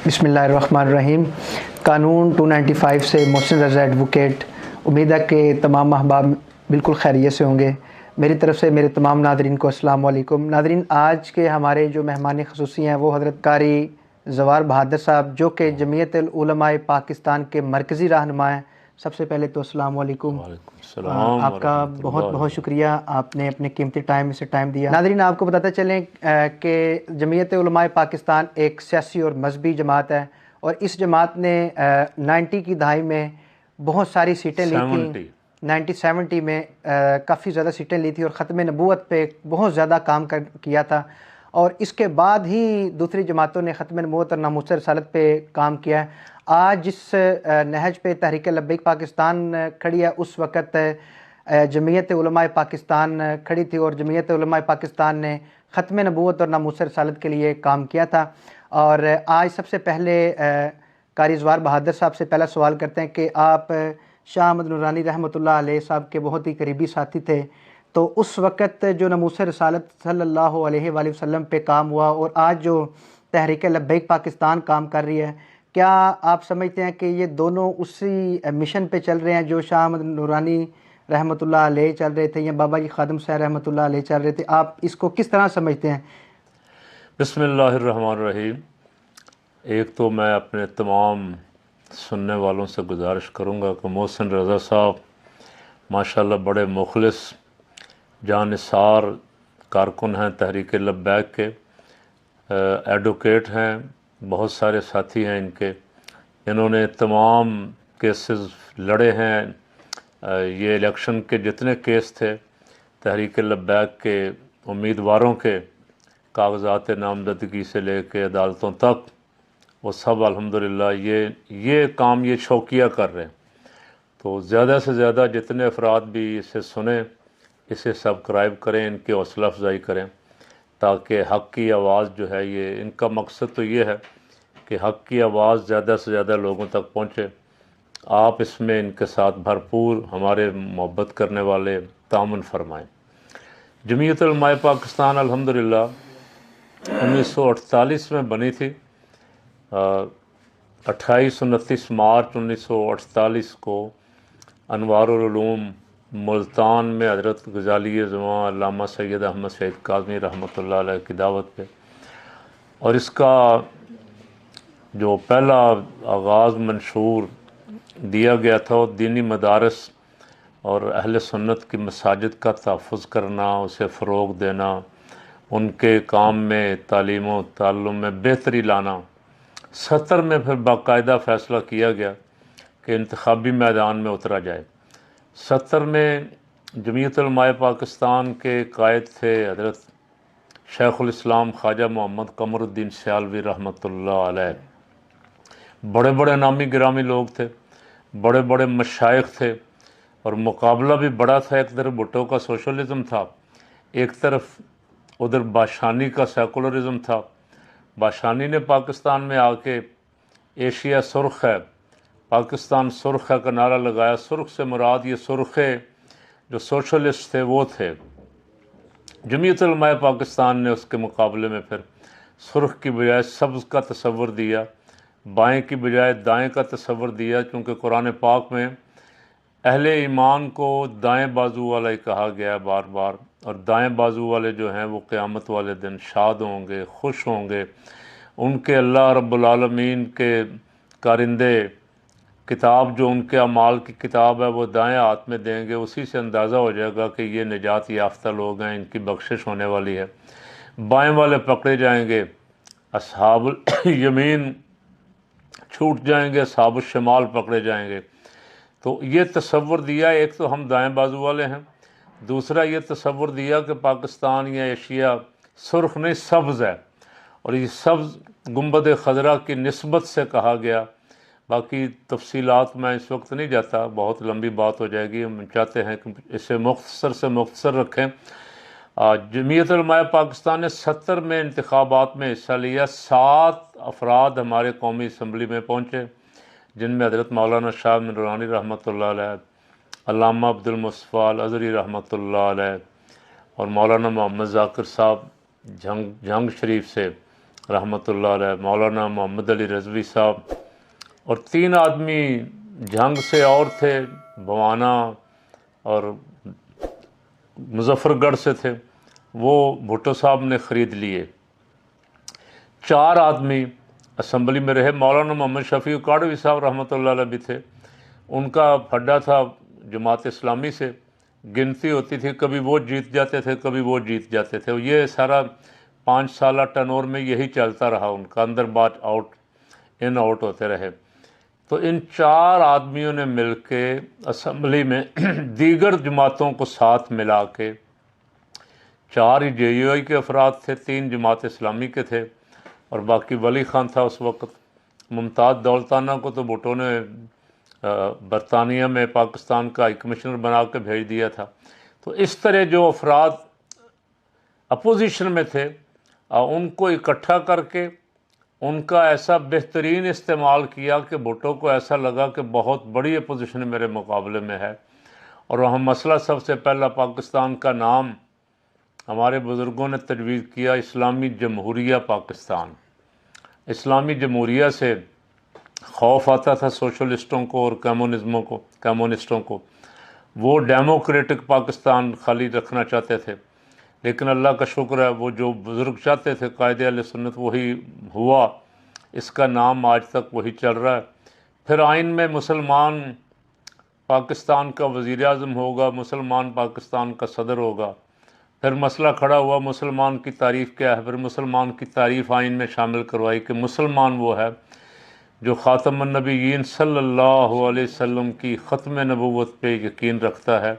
बिस्मिल्लाहिर्रहमानिर्रहीम। कानून 295 से मोहसिन रज़ा एडवोकेट। उम्मीद है कि तमाम अहबाब बिल्कुल खैरियत से होंगे। मेरी तरफ़ से मेरे तमाम नादरीन को अस्सलाम वालेकुम। नादरीन, आज के हमारे जो मेहमान ख़ुसूसी हैं वो हज़रत कारी ज़वार बहादुर साहब, जो कि जमीयत उलमाए पाकिस्तान के मरकज़ी रहनुमा हैं। सबसे पहले तो अस्सलाम वालेकुम। आपका बहुत बहुत शुक्रिया, आपने अपने कीमती टाइम से टाइम दिया। नादरीन, आपको बताते चलें कि जमीयत उलमाए पाकिस्तान एक सियासी और मजहबी जमात है, और इस जमात ने 90 की दहाई में बहुत सारी सीटें ली थी। 1970 में काफ़ी ज़्यादा सीटें ली थी और ख़त्म नबूवत पे बहुत ज़्यादा काम किया था। और इसके बाद ही दूसरी जमातों ने ख़त्म नबूवत और नामूस रसालत पे काम किया है। आज जिस नहज पे तहरीक लब्बैक पाकिस्तान खड़ी है, उस वक़्त जमीयत उलमाए पाकिस्तान खड़ी थी, और जमीयत उलमाए पाकिस्तान ने ख़त्म नबूवत और नामूस रसालत के लिए काम किया था। और आज सबसे पहले कारी ज़वार बहादुर साहब से पहला सवाल करते हैं कि आप शाह अहमद नूरानी रहमतुल्लाह अलैह साहब के बहुत ही करीबी साथी थे। तो उस वक़्त जो नामूस रसालत सल्लल्लाहु अलैहि वसल्लम पे काम हुआ, और आज जो तहरीक लब्बैक पाकिस्तान काम कर रही है, क्या आप समझते हैं कि ये दोनों उसी मिशन पे चल रहे हैं जो शाह अहमद नूरानी रहमतुल्लाह अलैह चल रहे थे, या बाबा जी खादिम साहब रहमतुल्लाह अलैह चल रहे थे? आप इसको किस तरह समझते हैं? बिस्मिल्लाहिर्रहमानिर्रहीम। एक तो मैं अपने तमाम सुनने वालों से गुजारिश करूँगा कि मोहसिन रज़ा साहब माशाल्लाह बड़े मुखलिस जानिसार कारकुन हैं, तहरीक लब्बैक के एडवोकेट हैं। बहुत सारे साथी हैं इनके, इन्होंने तमाम केसेस लड़े हैं। ये इलेक्शन के जितने केस थे तहरीक लब्बैक के उम्मीदवारों के, कागज़ात नामज़दगी से लेके अदालतों तक, वो सब अल्हम्दुलिल्लाह ये काम ये शौकिया कर रहे हैं। तो ज़्यादा से ज़्यादा जितने अफराद भी इसे सुने, इसे सब्सक्राइब करें, इनकी हौसला अफजाई करें, ताकि हक़ की आवाज़ जो है, ये इनका मकसद तो ये है कि हक़ की आवाज़ ज़्यादा से ज़्यादा लोगों तक पहुँचे। आप इसमें इनके साथ भरपूर हमारे मोहब्बत करने वाले तामुन फरमाएँ। जमीयत उलमाए पाकिस्तान अल्हम्दुलिल्लाह 1948 में बनी थी। 28-29 मार्च 1948 को अनवारुल उलूम मुल्तान में हज़रत गज़ाली ज़ुमा अल्लामा सैयद अहमद सईद काज़मी रहमतुल्लाह अलैह की दावत पे, और इसका जो पहला आगाज़ मंशूर दिया गया था वो दीनी मदारस और अहले सुन्नत की मसाजिद का तहफ़्फ़ुज़ करना, उसे फ़रोग़ देना, उनके काम में तालीम व ताल्लुम में बेहतरी लाना। 70 में फिर बाकायदा फ़ैसला किया गया कि इंतखाबी मैदान में उतरा जाए। 70 में जमीयत उलमाए पाकिस्तान के कायद थे हज़रत शेखुल इस्लाम ख्वाजा मोहम्मद कमरुद्दीन सियालवी रहमतुल्लाह अलैह। बड़े बड़े नामी गिरामी लोग थे, बड़े बड़े मशाइख थे, और मुकाबला भी बड़ा था। एक तरफ भुट्टो का सोशलिज़म था, एक तरफ उधर बादशानी का सेकुलरिज़म था। बादशानी ने पाकिस्तान में आके एशिया सुर्ख है, पाकिस्तान सुर्ख है का नारा लगाया। सुर्ख से मुराद ये सुर्खे जो सोशलिस्ट थे वो थे। जमीयत उलमाए पाकिस्तान ने उसके मुकाबले में फिर सुर्ख की बजाय सब्ज़ का तसव्वुर दिया, बाएं की बजाय दाएं का तसव्वुर दिया, क्योंकि कुरान पाक में अहले ईमान को दाएं बाजू वाला ही कहा गया है बार बार, और दाएं बाजू वाले जो हैं वो क़यामत वाले दिन शाद होंगे, खुश होंगे। उनके अल्लाह रब्बुल आलमीन के कारिंदे किताब जो उनके अमाल की किताब है वो दाएं हाथ में देंगे। उसी से अंदाज़ा हो जाएगा कि ये निजात याफ्ता लोग हैं, इनकी बख्शिश होने वाली है। बाएं वाले पकड़े जाएंगे, अस्हाबुल यमीन छूट जाएंगे, अस्हाबुल शिमाल पकड़े जाएंगे। तो ये तसव्वुर दिया, एक तो हम दाएं बाजू वाले हैं, दूसरा ये तसव्वुर दिया कि पाकिस्तान या एशिया सुर्ख नहीं सब्ज़ है, और ये सब्ज़ गुंबद खजरा की निस्बत से कहा गया। बाकी तफसीलात में इस वक्त नहीं जाता, बहुत लंबी बात हो जाएगी। हम चाहते हैं कि इसे मुख्तसर से मुख्तसर रखें। जमीयत उलमाए पाकिस्तान ने 70 में इंतखाबात में हिस्सा लिया। 7 अफराद हमारे कौमी असम्बली में पहुँचे, जिनमें हज़रत मौलाना शाह नूरानी रहमतुल्लाह अलैह, अल्लामा अब्दुल मुस्तफ़ा अल अज़हरी रहमतुल्लाह अलैह, और मौलाना मोहम्मद ज़ाकिर साहब जंग शरीफ से, रहमतुल्लाह अलैह, मौलाना मोहम्मद अली रज़वी साहब, और 3 आदमी जंग से और थे, बवाना और मुजफ्फरगढ़ से थे, वो भुट्टो साहब ने ख़रीद लिए। 4 आदमी असम्बली में रहे। मौलाना मोहम्मद शफ़ी काड़वी साहब रहमतुल्लाह अलैह भी थे, उनका फड्डा था जमात इस्लामी से, गिनती होती थी, कभी वो जीत जाते थे कभी वो जीत जाते थे। ये सारा 5 साल टर्नओवर में यही चलता रहा उनका, अंदर बात आउट, इन आउट होते रहे। तो इन 4 आदमियों ने मिलके असम्बली में दीगर जमातों को साथ मिला के, 4 ही JUI के अफराद थे, 3 जमात इस्लामी के थे, और बाकी वली खान था उस वक्त। मुमताज़ दौलताना को तो भुट्टो ने बरतानिया में पाकिस्तान का हाई कमिश्नर बना के भेज दिया था। तो इस तरह जो अफराद अपोजिशन में थे, उनको इकट्ठा करके उनका ऐसा बेहतरीन इस्तेमाल किया कि भुट्टो को ऐसा लगा कि बहुत बड़ी अपोजिशन मेरे मुकाबले में है। और वहाँ मसला सबसे पहला पाकिस्तान का नाम हमारे बुज़ुर्गों ने तजवीज़ किया, इस्लामी जमहूरिया पाकिस्तान। इस्लामी जमहूरिया से खौफ आता था सोशलिस्टों को और कम्युनिस्टों को। वो डेमोक्रेटिक पाकिस्तान खाली रखना चाहते थे, लेकिन अल्लाह का शुक्र है वो जो बुज़ुर्ग चाहते थे कायदे अहले सुन्नत वही हुआ। इसका नाम आज तक वही चल रहा है। फिर आइन में मुसलमान पाकिस्तान का वज़ीर आज़म होगा, मुसलमान पाकिस्तान का सदर होगा। फिर मसला खड़ा हुआ मुसलमान की तारीफ़ क्या है, फिर मुसलमान की तारीफ़ आइन में शामिल करवाई कि मुसलमान वो है जो ख़ातमुन नबिय्यीन सल्लल्लाहु अलैहि वसल्लम की ख़त्म नबूवत पे यकीन रखता है,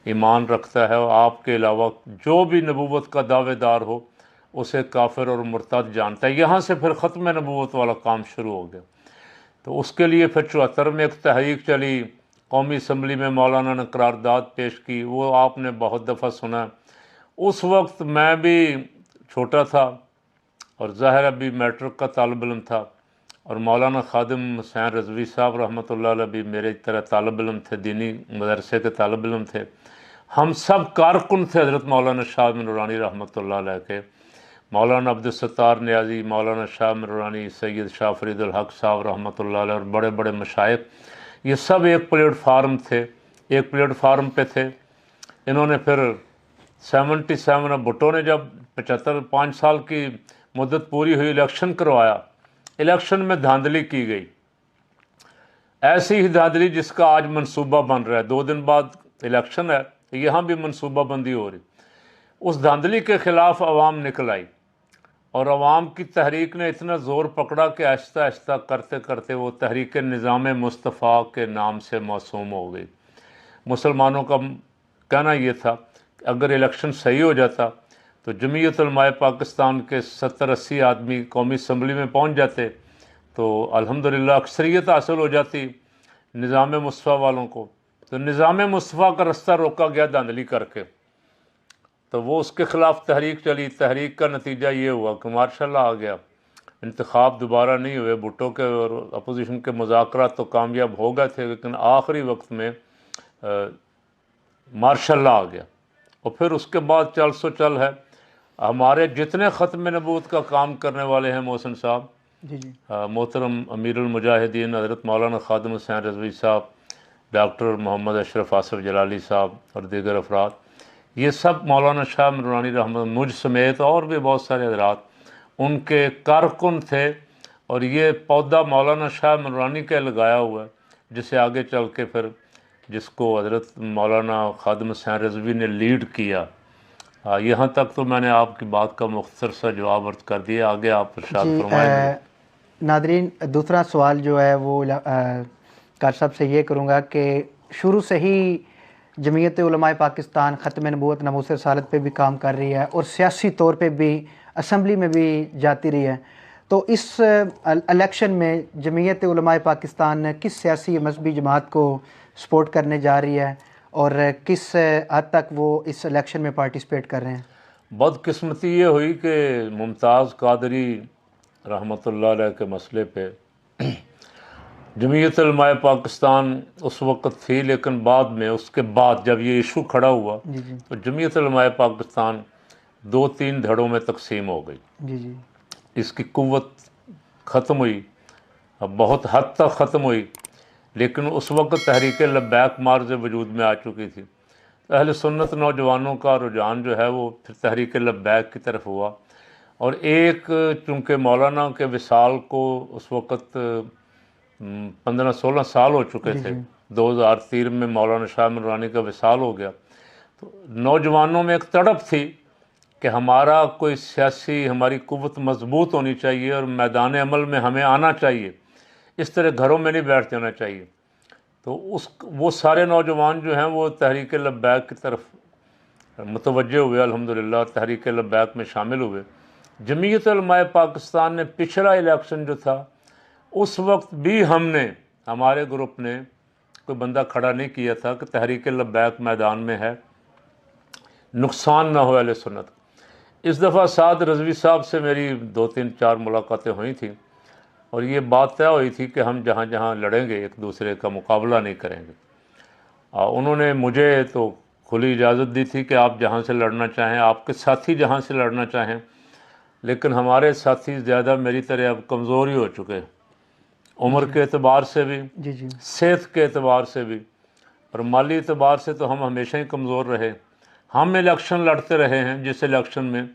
ईमान रखता है, और आपके अलावा जो भी नबूवत का दावेदार हो उसे काफिर और मुर्तद जानता है। यहाँ से फिर ख़त्म नबूवत वाला काम शुरू हो गया। तो उसके लिए फिर 74 में एक तहरीक चली, कौमी असम्बली में मौलाना ने करारदाद पेश की, वो आपने बहुत दफ़ा सुना। उस वक्त मैं भी छोटा था और ज़ाहिर अभी मैट्रिक का तालिब इल्म था, और मौलाना खादिम हुसैन रज़वी साहब रहमतुल्लाह अलैह भी मेरे तरह तालिब इल्म थे, दीनी मदरसे के तालिब इल्म थे। हम सब कारकुन थे हज़रत मौलाना शाह नूरानी रहमतुल्लाह अलैह के। मौलाना अब्दुल सत्तार नियाज़ी, मौलाना शाह नूरानी, सैयद शाह फरीदुल हक साहब रहमतुल्लाह अलैह, और बड़े बड़े मशाइख, ये सब एक प्लेटफार्म थे, एक प्लेटफार्म पे थे। इन्होंने फिर 77 भुट्टो ने जब 5 साल की मुद्दत पूरी हुई, इलेक्शन करवाया। इलेक्शन में धांधली की गई, ऐसी ही धांधली जिसका आज मंसूबा बन रहा है। 2 दिन बाद इलेक्शन है, यहाँ भी मंसूबा बंदी हो रही। उस धांधली के ख़िलाफ़ अवाम निकल आई, और अवाम की तहरीक ने इतना ज़ोर पकड़ा कि आहिस्ता आहिस्ता करते करते वो तहरीक निज़ाम मुस्तफ़ा के नाम से मौसूम हो गई। मुसलमानों का कहना ये था कि अगर इलेक्शन सही हो जाता तो जमीयत उलमाए पाकिस्तान के 70-80 आदमी कौमी असम्बली में पहुंच जाते, तो अल्हम्दुलिल्लाह अक्सरियत हासिल हो जाती निज़ाम मुस्तफ़ा वालों को। तो निज़ाम मुस्तफ़ा का रास्ता रोका गया धांधली करके, तो वो उसके ख़िलाफ़ तहरीक चली। तहरीक का नतीजा ये हुआ कि मार्शाल्लाह आ गया, इंतखाब दोबारा नहीं हुए। भुट्टो के और अपोजिशन के मुज़ाकरात तो कामयाब हो गए थे, लेकिन आखिरी वक्त में मार्शाल्लाह आ गया। और फिर उसके बाद चल सो चल है। हमारे जितने ख़त्म नबूवत का काम करने वाले हैं मोहसिन साहब, जी जी, मोहतरम अमीरुल मुजाहिदीन हज़रत मौलाना खादिम हुसैन रज़वी साहब, डॉक्टर मोहम्मद अशरफ आसिफ जलाली साहब और दीगर अफराद, ये सब मौलाना शाह नूरानी रहमत, मुझ समेत और भी बहुत सारे हज़रात उनके कारकुन थे। और ये पौधा मौलाना शाह नूरानी का लगाया हुआ है, जिसे आगे चल के फिर जिसको हज़रत मौलाना खादिम हुसैन रज़वी ने लीड किया। यहाँ तक तो मैंने आपकी बात का मुख्तसर सा जवाब अर्ज़ कर दिया, आगे आप इरशाद जी। फरमाएंगे। नादरीन, दूसरा सवाल जो है वो कार साहब से ये करूँगा कि शुरू से ही जमीयत उलमाए पाकिस्तान ख़त्म नबूवत नामूस रसालत पे भी काम कर रही है, और सियासी तौर पे भी असम्बली में भी जाती रही है। तो इस इलेक्शन में जमीयत उलमाए पाकिस्तान किस सियासी मजहबी जमात को सपोर्ट करने जा रही है, और किस हद तक वो इस इलेक्शन में पार्टिसिपेट कर रहे हैं? बदकिस्मती ये हुई कि मुमताज़ कादरी रहमतुल्लाह अलैह के मसले पे जमीयत उलमाए पाकिस्तान उस वक़्त थी, लेकिन बाद में उसके बाद जब ये इशू खड़ा हुआ जी जी, तो जमीयत उलमाए पाकिस्तान 2-3 धड़ों में तकसीम हो गई। जी जी, इसकी कुव्वत ख़त्म हुई, अब बहुत हद तक ख़त्म हुई, लेकिन उस वक्त तहरीक लब्बैक मार्ज़ वजूद में आ चुकी थी। तो अहले सुन्नत नौजवानों का रुझान जो है वो फिर तहरीक लब्बैक की तरफ हुआ। और एक चूँकि मौलाना के विसाल को उस वक़्त 15-16 साल हो चुके थे, 2003 में मौलाना शाह नूरानी का विसाल हो गया। तो नौजवानों में एक तड़प थी कि हमारा कोई सियासी, हमारी कुव्वत मजबूत होनी चाहिए और मैदान अमल में हमें आना चाहिए, इस तरह घरों में नहीं बैठ जाना चाहिए। तो वो सारे नौजवान जो हैं वो तहरीक लब्बैक की तरफ मुतवज्जे हुए, अल्हम्दुलिल्लाह तहरीक लब्बैक में शामिल हुए। जमीयत उलमाए पाकिस्तान ने पिछला इलेक्शन जो था उस वक्त भी हमने, हमारे ग्रुप ने कोई बंदा खड़ा नहीं किया था कि तहरीक लब्बैक मैदान में है, नुकसान ना हो अहले सुन्नत। इस दफ़ा साद रज़वी साहब से मेरी 2-3-4 मुलाकातें हुई थी और ये बात तय हुई थी कि हम जहाँ जहाँ लड़ेंगे एक दूसरे का मुकाबला नहीं करेंगे। उन्होंने मुझे तो खुली इजाज़त दी थी कि आप जहाँ से लड़ना चाहें, आपके साथी जहाँ से लड़ना चाहें, लेकिन हमारे साथी ज़्यादा मेरी तरह अब कमज़ोर ही हो चुके हैं, उम्र के एतबार से भी, सेहत के एतबार से भी, और माली एतबार से तो हम हमेशा ही कमज़ोर रहे। हम इलेक्शन लड़ते रहे हैं, जिस इलेक्शन में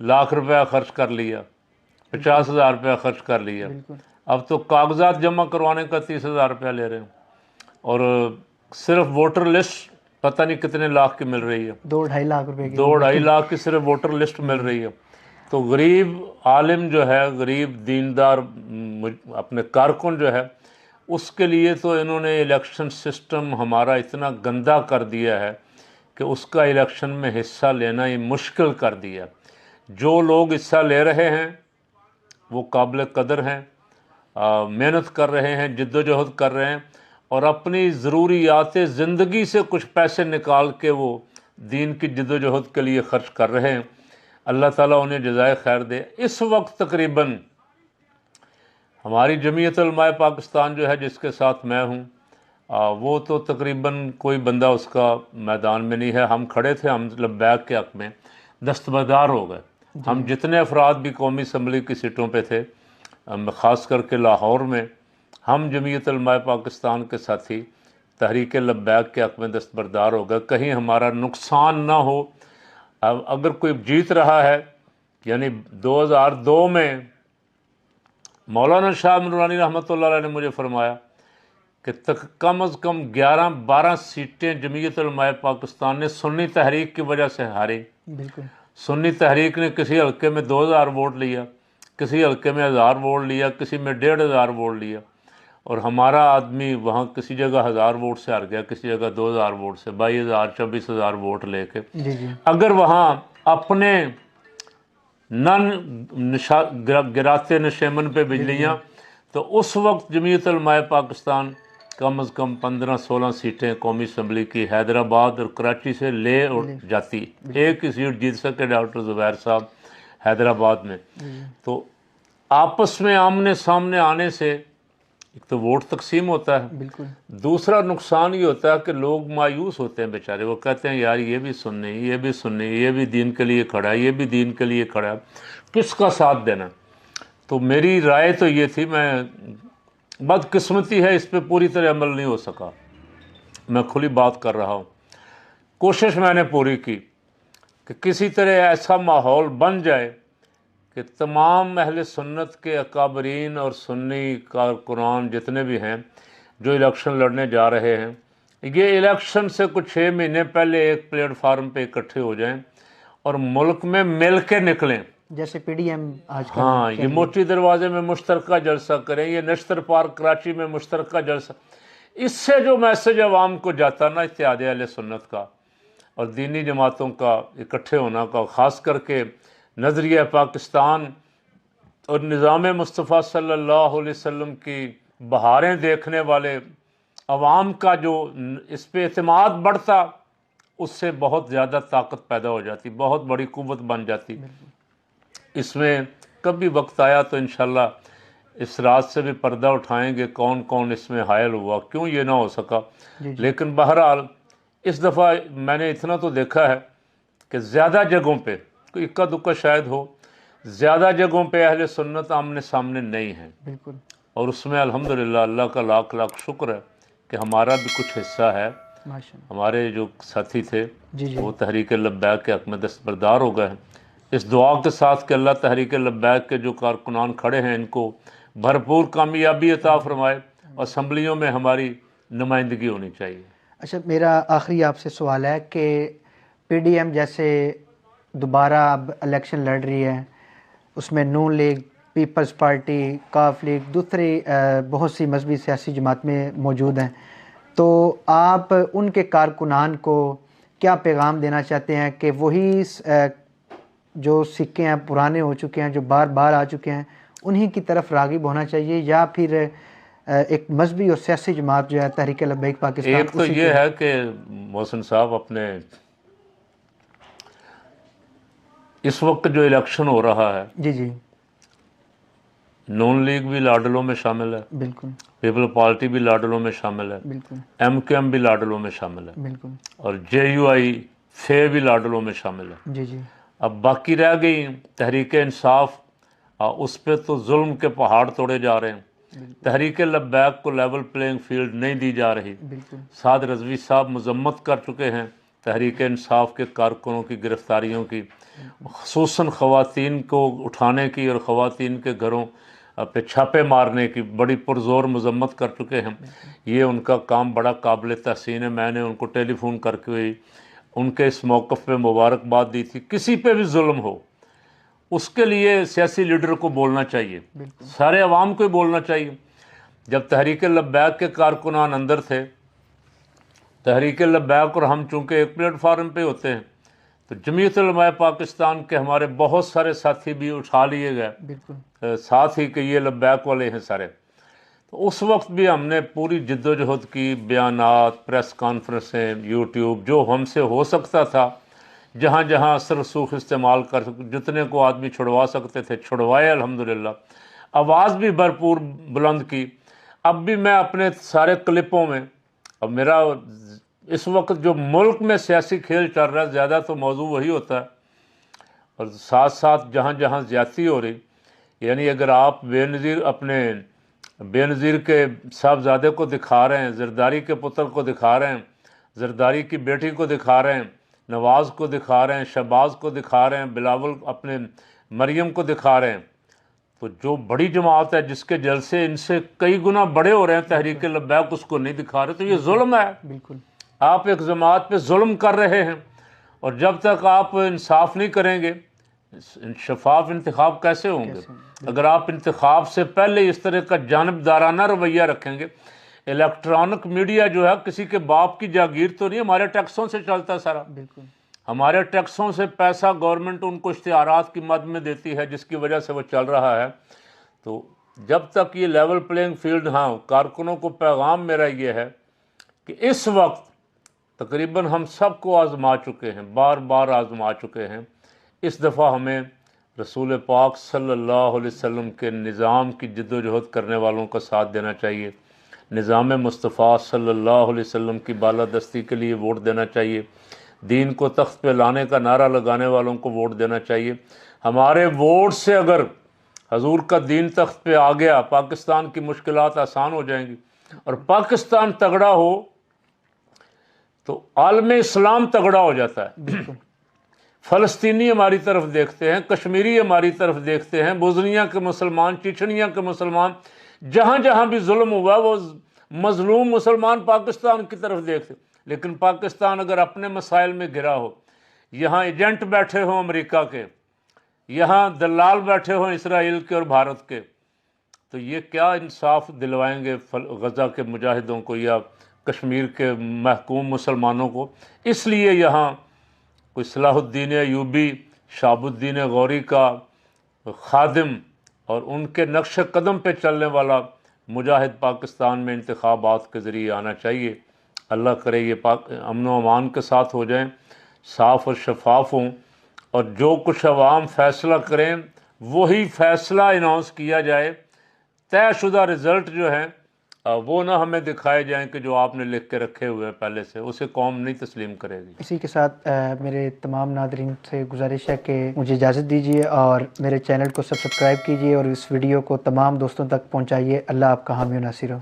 लाख रुपया ख़र्च कर लिया, 50,000 रुपया ख़र्च कर लिया, अब तो कागजात जमा करवाने का 30,000 रुपया ले रहे हैं, और सिर्फ वोटर लिस्ट पता नहीं कितने लाख की मिल रही है, 2-2.5 लाख रुपए की, 2-2.5 लाख की सिर्फ वोटर लिस्ट मिल रही है। तो गरीब आलिम जो है, गरीब दीनदार अपने कारकुन जो है, उसके लिए तो इन्होंने इलेक्शन सिस्टम हमारा इतना गंदा कर दिया है कि उसका इलेक्शन में हिस्सा लेना ही मुश्किल कर दिया। जो लोग हिस्सा ले रहे हैं वो काबिल कदर हैं, मेहनत कर रहे हैं, जिद्दोजहद कर रहे हैं, और अपनी ज़रूरियात ज़िंदगी से कुछ पैसे निकाल के वो दीन की जिद्दोजहद के लिए ख़र्च कर रहे हैं। अल्लाह ताला उन्हें जज़ाए खैर दे। इस वक्त तकरीबन हमारी जमीयत उलमाए पाकिस्तान जो है, जिसके साथ मैं हूँ, वो तो तकरीबन कोई बंदा उसका मैदान में नहीं है। हम खड़े थे, हम लब्बैक के हक़ में दस्तबरदार हो गए। हम जितने अफराद भी कौमी असम्बली की सीटों पे थे, ख़ास करके लाहौर में, हम जमीयत उलमाए पाकिस्तान के साथी तहरीक लब्बैक के हक़ में दस्तबरदार हो गए, कहीं हमारा नुकसान ना हो। अब अगर कोई जीत रहा है, यानी 2002 में मौलाना शाह नूरानी रहमतुल्लाह अलैह ने मुझे फरमाया कि कम अज़ कम 11-12 सीटें जमीयत उलमाए पाकिस्तान ने सुन्नी तहरीक की वजह से हारी। सुन्नी तहरीक ने किसी हल्के में 2000 वोट लिया, किसी हल्के में 1000 वोट लिया, किसी में 1500 वोट लिया, और हमारा आदमी वहाँ किसी जगह 1000 वोट से हार गया, किसी जगह 2000 वोट से, 22,000-24,000 वोट लेके। अगर वहाँ अपने गिराते नशेमन पे बिजलियाँ, तो उस वक्त जमीयत उलमाए पाकिस्तान कम अज़ कम 15-16 सीटें कौमी असम्बली की हैदराबाद और कराची से ले और जाती। एक ही सीट जीत सके डॉक्टर ज़ुबैर साहब हैदराबाद में। तो आपस में आमने सामने आने से एक तो वोट तकसीम होता है, दूसरा नुकसान ये होता है कि लोग मायूस होते हैं बेचारे। वो कहते हैं यार ये भी सुन्नी, ये भी सुन्नी, ये भी दीन के लिए खड़ा है, ये भी दीन के लिए खड़ा है, किसका साथ देना। तो मेरी राय तो ये थी, मैं बदकिस्मती है इस पे पूरी तरह अमल नहीं हो सका, मैं खुली बात कर रहा हूँ। कोशिश मैंने पूरी की कि किसी तरह ऐसा माहौल बन जाए कि तमाम अहले सुन्नत के अकाबरीन और सुन्नी कारकुनान जितने भी हैं जो इलेक्शन लड़ने जा रहे हैं, ये इलेक्शन से कुछ 6 महीने पहले एक प्लेटफार्म पे इकट्ठे हो जाएं और मुल्क में मिल के निकलें। जैसे PDM आज, हाँ, ये मोती दरवाजे में मुश्तरका जलसा करें, ये नश्तर पार्क कराची में मुश्तरका जलसा। इससे जो मैसेज अवाम को जाता ना इत्तेहाद अहले सुन्नत का और दीनी जमातों का इकट्ठे होना का, ख़ास करके नज़रिया पाकिस्तान और निज़ाम मुस्तफ़ा सल्लल्लाहु अलैहि वसल्लम की बहारें देखने वाले अवाम का जो इस पे एतमाद बढ़ता, उससे बहुत ज़्यादा ताकत पैदा हो जाती, बहुत बड़ी कुव्वत बन जाती। इसमें कभी वक्त आया तो इंशाल्लाह इस रात से भी पर्दा उठाएंगे, कौन कौन इसमें हायल हुआ, क्यों ये ना हो सका। लेकिन बहरहाल इस दफ़ा मैंने इतना तो देखा है कि ज़्यादा जगहों पे, इक्का दुक्का शायद हो, زیادہ جگہوں پہ اہل سنت آمنے سامنے نہیں ہیں، بالکل اور اس میں الحمدللہ اللہ کا لاکھ لاکھ شکر ہے کہ ہمارا بھی کچھ حصہ ہے۔ ماشاء اللہ۔ ہمارے جو ساتھی تھے جی جی وہ تحریک لبیک کے حق میں دستبردار ہو گئے ہیں، اس دعا کے ساتھ کہ اللہ تحریک لبیک کے جو کارکنان کھڑے ہیں ان کو بھرپور کامیابی عطا فرمائے، اسمبلیوں میں ہماری نمائندگی ہونی چاہیے۔ اچھا، میرا آخری آپ سے سوال ہے کہ پی ڈی ایم جیسے دوبارہ اب الیکشن لڑ رہی ہے، اس میں نون لیگ، پیپلز پارٹی، کاف لیگ، دوسری بہت سی مذہبی سیاسی جماعت میں موجود ہیں، تو آپ ان کے کارکنان کو کیا پیغام دینا چاہتے ہیں کہ وہی جو سکے ہیں پرانے ہو چکے ہیں، جو بار بار آ چکے ہیں، انہی کی طرف راغب ہونا چاہیے، یا پھر ایک مذہبی اور سیاسی جماعت جو ہے تحریک لبیک پاکستان؟ ایک تو یہ ہے کہ محسن صاحب اپنے اس وقت جو الیکشن ہو رہا ہے، جی جی نون لیگ بھی لاڈلوں میں شامل ہے، بالکل پیپل پارٹی بھی لاڈلوں میں شامل ہے، بالکل ایم کیو ایم بھی لاڈلوں میں شامل ہے، بالکل اور جے یو آئی فے بھی لاڈلوں میں شامل ہے۔ جی جی اب باقی رہ گئی تحریک انصاف، اس پہ تو ظلم کے پہاڑ توڑے جا رہے ہیں۔ تحریک لبیک کو لیول پلینگ فیلڈ نہیں دی جا رہی۔ بالکل سعد رضوی صاحب مذمت کر چکے ہیں تحریک انصاف کے کارکنوں کی گرفتاریوں کی، خصوصاً خواتین کو اٹھانے کی اور خواتین کے گھروں پہ چھاپے مارنے کی بڑی پرزور مذمت کر چکے ہیں۔ یہ ان کا کام بڑا قابل تحسین ہے، میں نے ان کو ٹیلی فون کر کے ان کے اس موقف پہ مبارکباد دی تھی۔ کسی پہ بھی ظلم ہو اس کے لیے سیاسی لیڈر کو بولنا چاہیے، سارے عوام کو ہی بولنا چاہیے۔ جب تحریک لبیک کے کارکنان اندر تھے، تحریک لبیک اور ہم چونکہ ایک پلیٹ فارم پہ ہوتے ہیں، تو جمعیت علماء پاکستان کے ہمارے بہت سارے ساتھی بھی اٹھا لیے گئے، بالکل ساتھ ہی کہ یہ لبیک والے ہیں سارے۔ تو اس وقت بھی ہم نے پوری جد و جہد کی، بیانات، پریس کانفرنسیں، یوٹیوب، جو ہم سے ہو سکتا تھا، جہاں جہاں اثر رسوخ استعمال کر جتنے کو آدمی چھڑوا سکتے تھے چھڑوائے الحمدللہ، آواز بھی بھرپور بلند کی۔ اب بھی میں اپنے سارے کلپوں میں، اب میرا اس وقت جو ملک میں سیاسی کھیل چل رہا ہے زیادہ تو موضوع وہی ہوتا ہے، اور ساتھ ساتھ جہاں جہاں زیادتی ہو رہی، یعنی اگر آپ بے نظیر اپنے بے نظیر کے صاحبزادے کو دکھا رہے ہیں، زرداری کے پتر کو دکھا رہے ہیں، زرداری کی بیٹی کو دکھا رہے ہیں، نواز کو دکھا رہے ہیں، شہباز کو دکھا رہے ہیں، بلاول اپنے مریم کو دکھا رہے ہیں، تو جو بڑی جماعت ہے جس کے جلسے ان سے کئی گنا بڑے ہو رہے ہیں تحریک لبیک، اس کو نہیں دکھا رہے، تو یہ ظلم ہے۔ بالکل آپ ایک جماعت پہ ظلم کر رہے ہیں، اور جب تک آپ انصاف نہیں کریں گے، شفاف انتخاب کیسے ہوں گے؟ اگر آپ انتخاب سے پہلے اس طرح کا جانبدارانہ رویہ رکھیں گے۔ الیکٹرانک میڈیا جو ہے کسی کے باپ کی جاگیر تو نہیں، ہمارے ٹیکسوں سے چلتا ہے سارا، بالکل ہمارے ٹیکسوں سے پیسہ گورنمنٹ ان کو اشتہارات کی مد میں دیتی ہے، جس کی وجہ سے وہ چل رہا ہے۔ تو جب تک یہ لیول پلینگ فیلڈ، ہاں کارکنوں کو پیغام میرا یہ ہے کہ اس وقت تقریباً ہم سب کو آزما چکے ہیں، بار بار آزما چکے ہیں، اس دفعہ ہمیں رسول پاک صلی اللہ علیہ وسلم کے نظام کی جد و جہد کرنے والوں کا ساتھ دینا چاہیے، نظام مصطفیٰ صلی اللہ علیہ وسلم کی بالادستی کے لیے ووٹ دینا چاہیے، دین کو تخت پہ لانے کا نعرہ لگانے والوں کو ووٹ دینا چاہیے۔ ہمارے ووٹ سے اگر حضور کا دین تخت پہ آ گیا، پاکستان کی مشکلات آسان ہو جائیں گی، اور پاکستان تگڑا ہو تو عالم اسلام تگڑا ہو جاتا ہے۔ بالکل فلسطینی ہماری طرف دیکھتے ہیں، کشمیری ہماری طرف دیکھتے ہیں، بوزنیا کے مسلمان، چچنیا کے مسلمان، جہاں جہاں بھی ظلم ہوا وہ مظلوم مسلمان پاکستان کی طرف دیکھتے۔ لیکن پاکستان اگر اپنے مسائل میں گھرا ہو، یہاں ایجنٹ بیٹھے ہوں امریکہ کے، یہاں دلال بیٹھے ہوں اسرائیل کے اور بھارت کے، تو یہ کیا انصاف دلوائیں گے غزہ کے مجاہدوں کو یا کشمیر کے محکوم مسلمانوں کو؟ اس لیے یہاں کوئی صلاح الدین ایوبی، شہاب الدین غوری کا خادم اور ان کے نقش قدم پہ چلنے والا مجاہد پاکستان میں انتخابات کے ذریعے آنا چاہیے۔ اللہ کرے یہ امن و امان کے ساتھ ہو جائیں، صاف اور شفاف ہوں، اور جو کچھ عوام فیصلہ کریں وہی فیصلہ اناؤنس کیا جائے، طے شدہ رزلٹ جو ہیں وہ نہ ہمیں دکھائے جائیں کہ جو آپ نے لکھ کے رکھے ہوئے ہیں پہلے سے، اسے قوم نہیں تسلیم کرے گی۔ اسی کے ساتھ میرے تمام ناظرین سے گزارش ہے کہ مجھے اجازت دیجیے اور میرے چینل کو سبسکرائب کیجیے اور اس ویڈیو کو تمام دوستوں تک پہنچائیے۔ اللہ آپ کا حامی و ناصر ہو۔